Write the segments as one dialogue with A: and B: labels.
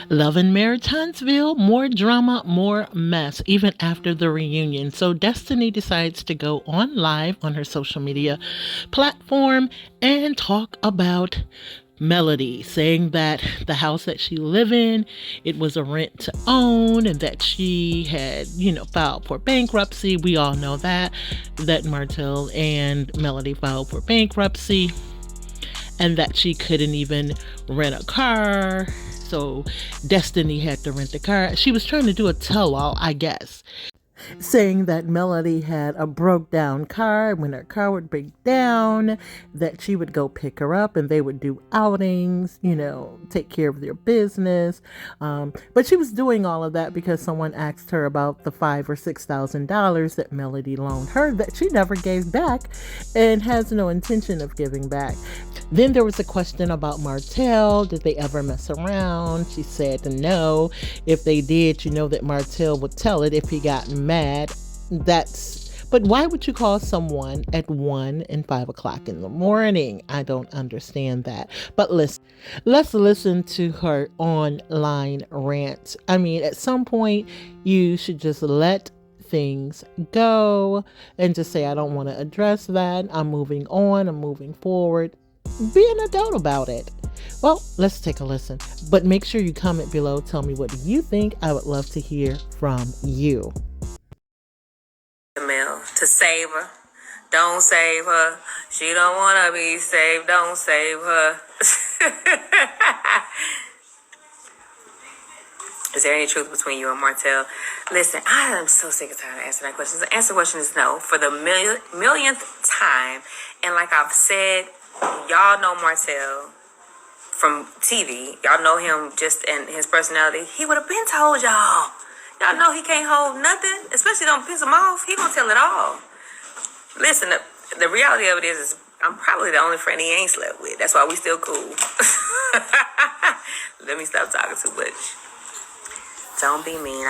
A: Love in Maritinesville, more drama, more mess, even after the reunion. So Destiny decides to go on live on her social media platform and talk about Melody, saying that the house that she live in, it was a rent to own, and that she had, filed for bankruptcy. We all know that Martell and Melody filed for bankruptcy, and that she couldn't even rent a car. So Destiny had to rent the car. She was trying to do a tell-all, I guess, saying that Melody had a broke down car. When her car would break down, that she would go pick her up and they would do outings, take care of their business. But she was doing all of that because someone asked her about the $5,000 or $6,000 that Melody loaned her that she never gave back and has no intention of giving back. Then there was a question about Martell. Did they ever mess around? She said no. If they did, that Martell would tell it if he got mad. But why would you call someone at 1 and 5 o'clock in the morning? I don't understand that. But let's listen to her online rant. I mean, at some point, you should just let things go and just say, I don't want to address that. I'm moving on. I'm moving forward. Be an adult about it. Well, let's take a listen. But make sure you comment below. Tell me what you think. I would love to hear from you.
B: To save her. Don't save her. She don't want to be saved. Don't save her. Is there any truth between you and Martell? Listen, I am so sick and tired of answering that question. The answer to the question is no for the millionth time. And like I've said, y'all know Martell from TV. Y'all know him just in his personality. He would have been told y'all. Y'all know he can't hold nothing, especially don't piss him off. He gonna tell it all. Listen, the reality of it is I'm probably the only friend he ain't slept with. That's why we still cool. Let me stop talking too much. Don't be mean.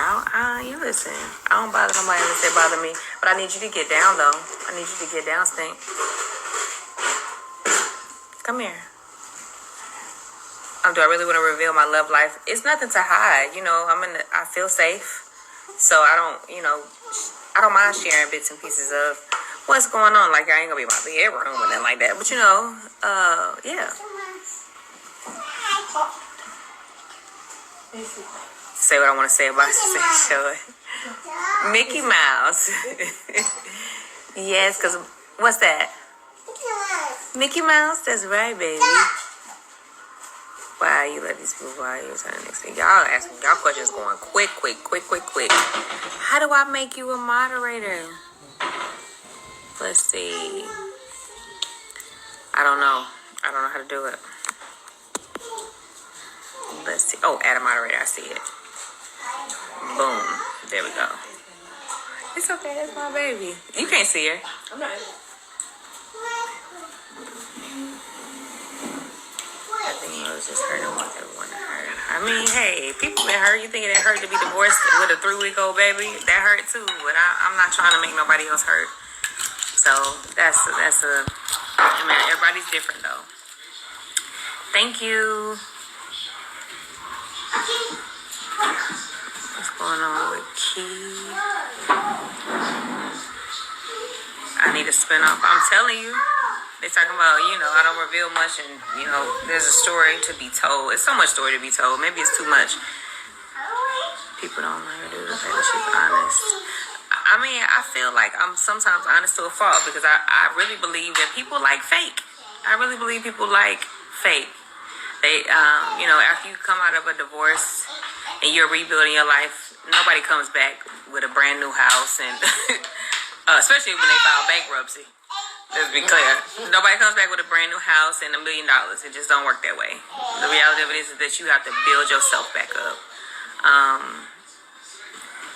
B: You listen. I don't bother nobody unless they bother me. But I need you to get down, though. I need you to get down, Stink. Come here. Do I really want to reveal my love life? It's nothing to hide. I feel safe. So I don't mind sharing bits and pieces of what's going on. Like, I ain't gonna be in my bedroom or nothing like that. But yeah. Say what I want to say about the show. Mickey Mouse. Yes, because what's that? Mickey Mouse? That's right, baby. Wow, you let these people while you're trying to next thing. Y'all asking y'all questions going quick. How do I make you a moderator? Let's see. I don't know how to do it. Let's see. Oh, add a moderator. I see it. Boom. There we go. It's okay. That's my baby. You can't see her. I'm not. I think I was just hurting what they want to hurt. I mean, hey, people been hurt. You think it hurt to be divorced with a 3-week-old baby? That hurt too. But I'm not trying to make nobody else hurt. So that's everybody's different though. Thank you. What's going on with Key? I need a spinoff. I'm telling you. They're talking about, I don't reveal much and, there's a story to be told. It's so much story to be told. Maybe it's too much. People don't learn to do the fact that she's honest. I mean, I feel like I'm sometimes honest to a fault because I really believe that people like fake. I really believe people like fake. They, after you come out of a divorce and you're rebuilding your life, nobody comes back with a brand new house and especially when they file bankruptcy. Let's be clear. Nobody comes back with a brand new house and $1 million. It just don't work that way. The reality of it is that you have to build yourself back up.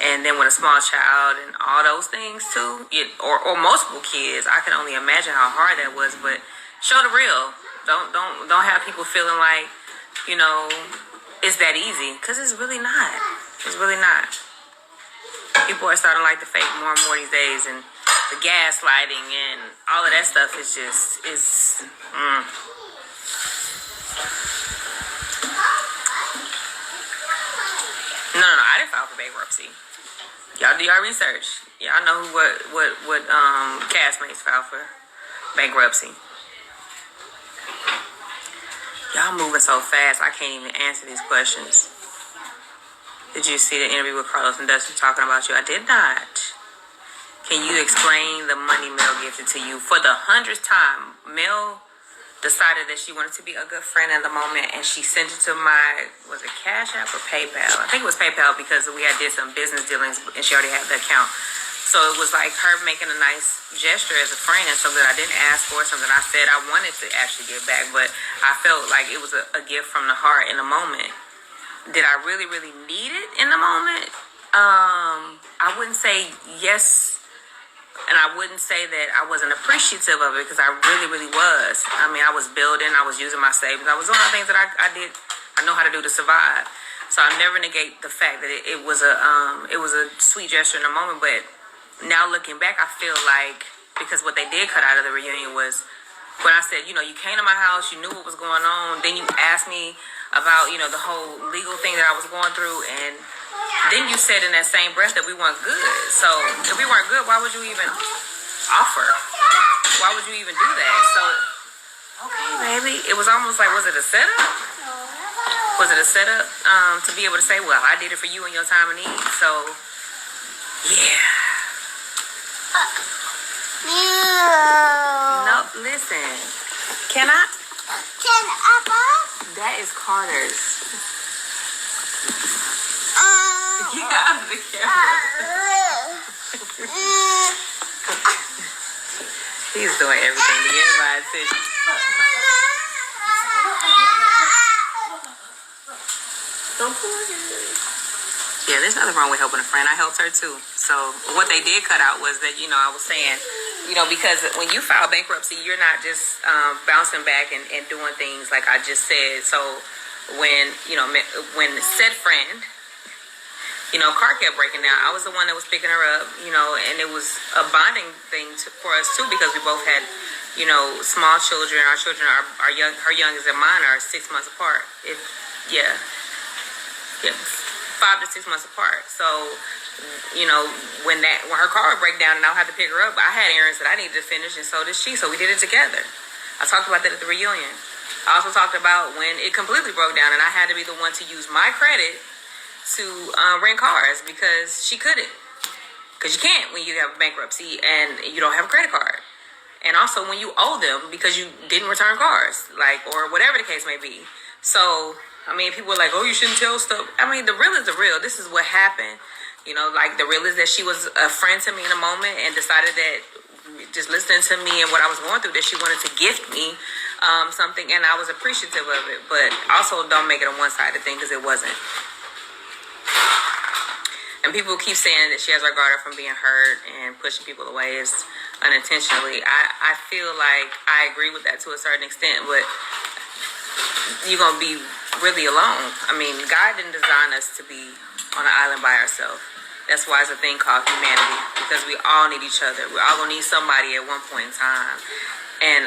B: And then with a small child and all those things too, or multiple kids, I can only imagine how hard that was. But show the real. Don't have people feeling like, it's that easy. Because it's really not. It's really not. People are starting to like the fake more and more these days, and the gaslighting and all of that stuff is just for bankruptcy. Y'all do y'all research. Y'all know what castmates filed for bankruptcy. Y'all moving so fast, I can't even answer these questions. Did you see the interview with Carlos and Dustin talking about you? I did not. Can you explain the money Mel gifted to you? For the 100th time, Mel decided that she wanted to be a good friend in the moment, and she sent it to my, was it Cash App or PayPal? I think it was PayPal because we had did some business dealings, and she already had the account. So it was like her making a nice gesture as a friend, and something I didn't ask for, something I said I wanted to actually give back, but I felt like it was a gift from the heart in the moment. Did I really, really need it in the moment? I wouldn't say yes. And I wouldn't say that I wasn't appreciative of it, because I really, really was. I mean, I was building, I was using my savings. I was doing all the things that I did, I know how to do to survive. So I never negate the fact that it was a sweet gesture in the moment. But now looking back, I feel like, because what they did cut out of the reunion was when I said, you came to my house, you knew what was going on. Then you asked me about, the whole legal thing that I was going through, and then you said in that same breath that we weren't good. So if we weren't good, why would you even offer? Why would you even do that? So, okay, baby. It was almost like, was it a setup? Was it a setup to be able to say, well, I did it for you in your time of need? So, yeah. No, listen. Can I? That is Carter's. Get out of the camera. He's doing everything to get my attention. Don't pull it. Yeah, there's nothing wrong with helping a friend. I helped her too. So what they did cut out was that, I was saying, because when you file bankruptcy, you're not just bouncing back and doing things like I just said. So when said friend, car kept breaking down, I was the one that was picking her up, and it was a bonding thing for us too, because we both had, small children. Our children are young. Her youngest and mine are 6 months apart. 5 to 6 months apart. So, when her car would break down and I'll have to pick her up, I had errands that I needed to finish, and so did she. So we did it together. I talked about that at the reunion. I also talked about when it completely broke down and I had to be the one to use my credit to rent cars, because she couldn't. Because you can't when you have bankruptcy and you don't have a credit card. And also when you owe them because you didn't return cars, or whatever the case may be. So, people are like, oh, you shouldn't tell stuff. The real is the real. This is what happened. The real is that she was a friend to me in a moment and decided that just listening to me and what I was going through, that she wanted to gift me something, and I was appreciative of it. But also don't make it a one-sided thing, because it wasn't. And people keep saying that she has her guard up from being hurt and pushing people away is unintentionally. I feel like I agree with that to a certain extent, but you're going to be really alone. God didn't design us to be on an island by ourselves. That's why it's a thing called humanity, because we all need each other. We're all going to need somebody at one point in time. And,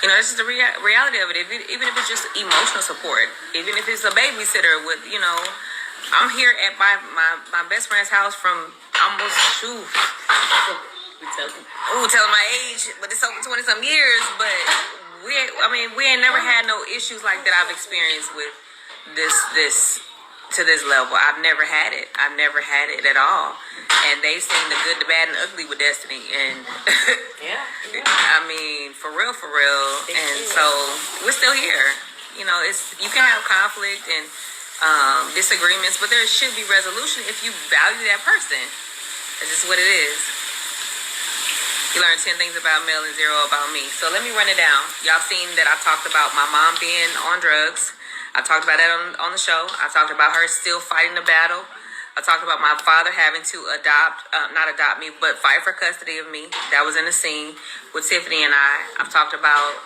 B: this is the reality of it. Even if it's just emotional support, even if it's a babysitter with, I'm here at my best friend's house from almost, telling my age, but it's over 20-some years. But we ain't never had no issues like that I've experienced with this to this level. I've never had it. I've never had it at all. And they've seen the good, the bad, and the ugly with Destiny. And yeah. For real. And so we're still here. You can have conflict and disagreements, but there should be resolution if you value that person. That's just what it is. You learn 10 things about Mel and 0 about me. So let me run it down. Y'all seen that I talked about my mom being on drugs. I talked about that on the show. I talked about her still fighting the battle. I talked about my father having to not adopt me, but fight for custody of me. That was in the scene with Tiffany and I. I've talked about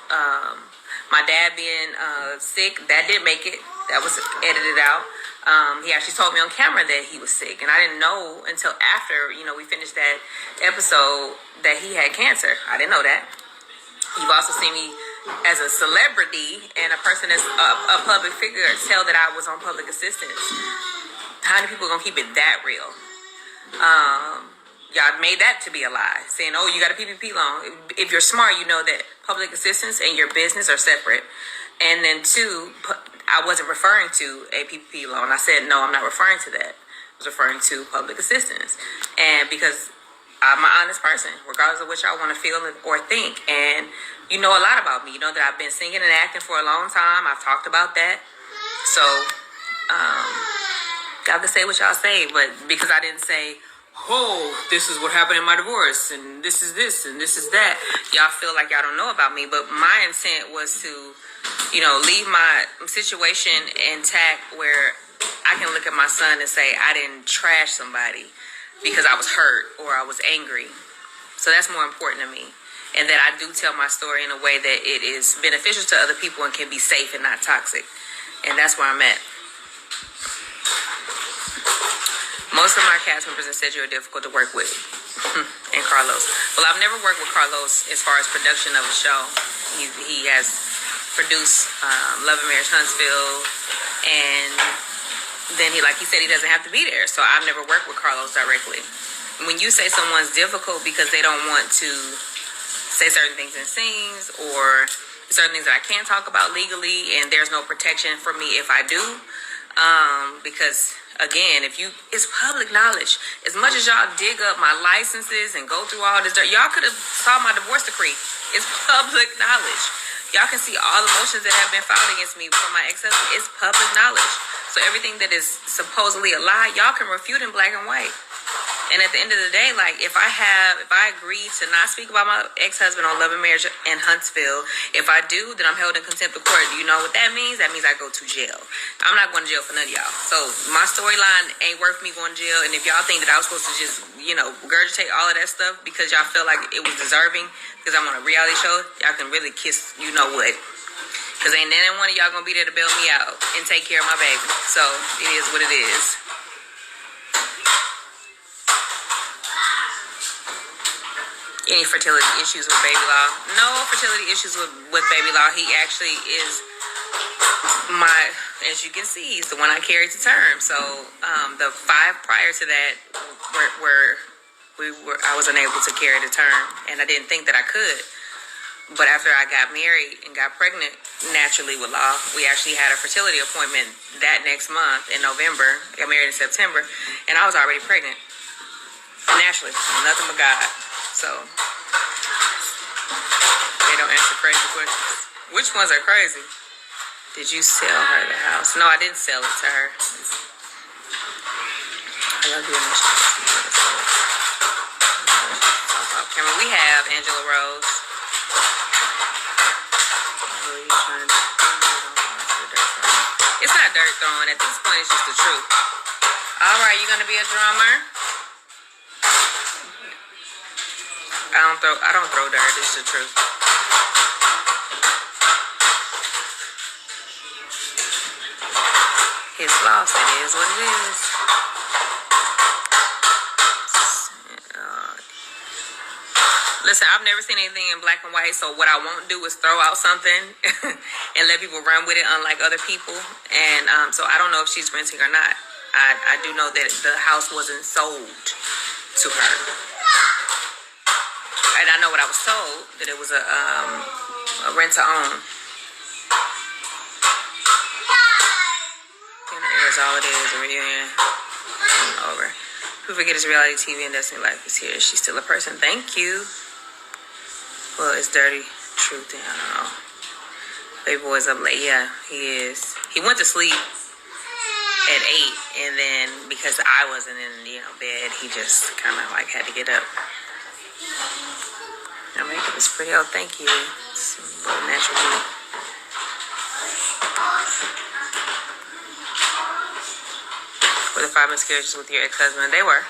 B: my dad being sick. That did make it. That was edited out. He actually told me on camera that he was sick, and I didn't know until after, we finished that episode that he had cancer. I didn't know that. You've also seen me as a celebrity and a person that's a public figure tell that I was on public assistance. How many people are gonna keep it that real? Y'all made that to be a lie, saying, oh, you got a PPP loan. If you're smart, you know that public assistance and your business are separate. And then two, I wasn't referring to a PPP loan. I said, no, I'm not referring to that. I was referring to public assistance. And because I'm an honest person, regardless of what y'all want to feel or think. And you know a lot about me. You know that I've been singing and acting for a long time. I've talked about that. So, y'all can say what y'all say, but because I didn't say, oh, this is what happened in my divorce, and this is this, and this is that, y'all feel like y'all don't know about me. But my intent was to, leave my situation intact where I can look at my son and say, I didn't trash somebody because I was hurt or I was angry. So that's more important to me. And that I do tell my story in a way that it is beneficial to other people and can be safe and not toxic. And that's where I'm at. Most of my cast members said you're difficult to work with. And Carlos. Well, I've never worked with Carlos as far as production of a show. He has produced Love and Marriage Huntsville. And then he said, he doesn't have to be there. So I've never worked with Carlos directly. When you say someone's difficult because they don't want to say certain things in scenes or certain things that I can't talk about legally and there's no protection for me if I do, because again, it's public knowledge. As much as y'all dig up my licenses and go through all this dirt, y'all could have saw my divorce decree. It's public knowledge. Y'all can see all the motions that have been filed against me from my ex-husband. It's public knowledge. So everything that is supposedly a lie, y'all can refute in black and white. And at the end of the day, if I agree to not speak about my ex-husband on Love and Marriage in Huntsville, if I do, then I'm held in contempt of court. Do you know what that means? That means I go to jail. I'm not going to jail for none of y'all. So my storyline ain't worth me going to jail. And if y'all think that I was supposed to just, regurgitate all of that stuff because y'all feel like it was deserving because I'm on a reality show, y'all can really kiss you know what. Because ain't none one of y'all going to be there to bail me out and take care of my baby. So it is what it is. Any fertility issues with baby law? No fertility issues with baby law. He actually is as you can see, he's the one I carried to term. So the 5 prior to that I was unable to carry to term, and I didn't think that I could. But after I got married and got pregnant naturally with law, we actually had a fertility appointment that next month in November. I got married in September, and I was already pregnant naturally, nothing but God. So, they don't answer crazy questions. Which ones are crazy? Did you sell her the house? No, I didn't sell it to her. I love you. Camera. We have Angela Rose. It's not dirt throwing. At this point, it's just the truth. All right, you gonna be a drummer? I don't throw dirt. It's the truth. It's lost. It is what it is. Listen, I've never seen anything in black and white, so what I won't do is throw out something and let people run with it, unlike other people. And so I don't know if she's renting or not. I do know that the house wasn't sold to her. And I know what I was told, that it was a rent-to-own. That's all it is, a reunion. Over. Who forget his reality TV and Destiny Life is here. She's still a person. Thank you. Well, it's dirty truth. I don't know. Baby boy's up late. Yeah, he is. He went to sleep at 8, and then because I wasn't in bed, he just kind of had to get up. Your makeup is pretty. Oh, thank you. It's a little natural. Were the 5 miscarriages with your ex-husband? They were.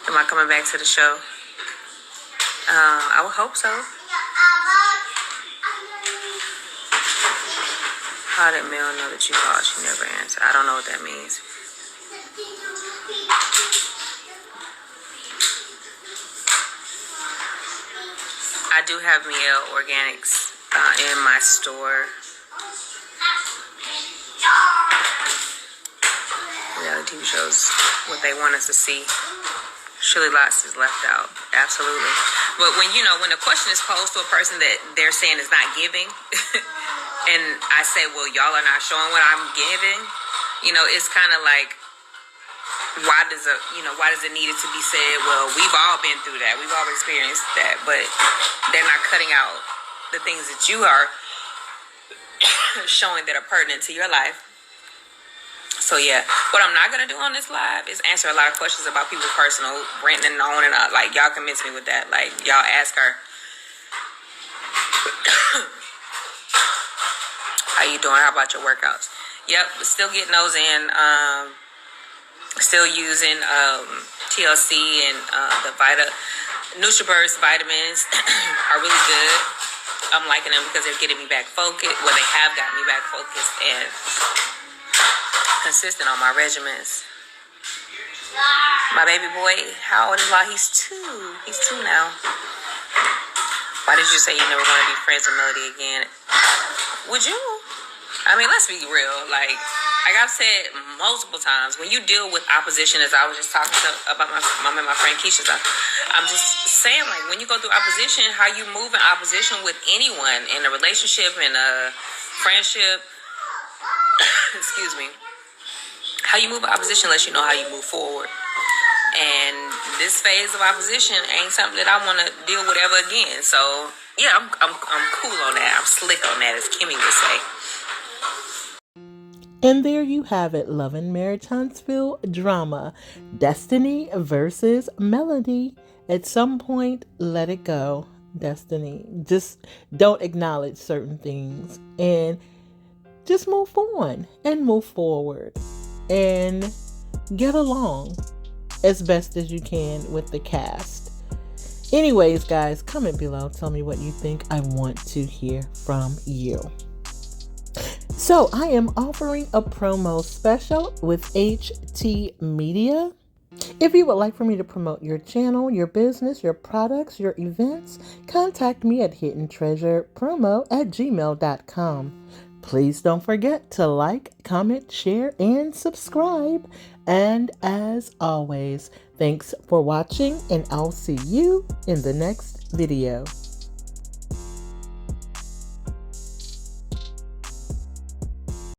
B: Am I coming back to the show? I would hope so. How did Mel know that you called? She never answered. I don't know what that means. I do have Miel Organics in my store. TV shows what they want us to see. Surely lots is left out. Absolutely. But when the question is posed to a person that they're saying is not giving, and I say, well, y'all are not showing what I'm giving, it's kind of like, why does it need it to be said? Well, we've all been through that. We've all experienced that, but they're not cutting out the things that you are showing that are pertinent to your life. So yeah, what I'm not gonna do on this live is answer a lot of questions about people's personal ranting and on and on. Like, y'all convince me with that. Like, y'all ask her, how you doing? How about your workouts? Yep, still getting those in. Still using TLC and the NutriBurst vitamins are really good. I'm liking them because they're getting me back focused. Well, they have gotten me back focused and consistent on my regimens. My baby boy, how old is he? He's 2. He's 2 now. Why did you say you never want to be friends with Melody again? Would you? I mean, let's be real. Like I've said multiple times, when you deal with opposition, as I was just talking about my friend Keisha, I'm just saying, like, when you go through opposition, how you move in opposition with anyone in a relationship, in a friendship, excuse me, how you move in opposition lets you know how you move forward. And this phase of opposition ain't something that I want to deal with ever again. So yeah, I'm cool on that. I'm slick on that, as Kimmy would say.
A: And there you have it, Love and Marriage Huntsville drama. Destiny versus Melody. At some point, let it go, Destiny. Just don't acknowledge certain things and just move on and move forward and get along as best as you can with the cast. Anyways, guys, comment below. Tell me what you think. I want to hear from you. So I am offering a promo special with HT Media. If you would like for me to promote your channel, your business, your products, your events, contact me at hidntreasurepromo@gmail.com. Please don't forget to like, comment, share, and subscribe. And as always, thanks for watching, and I'll see you in the next video.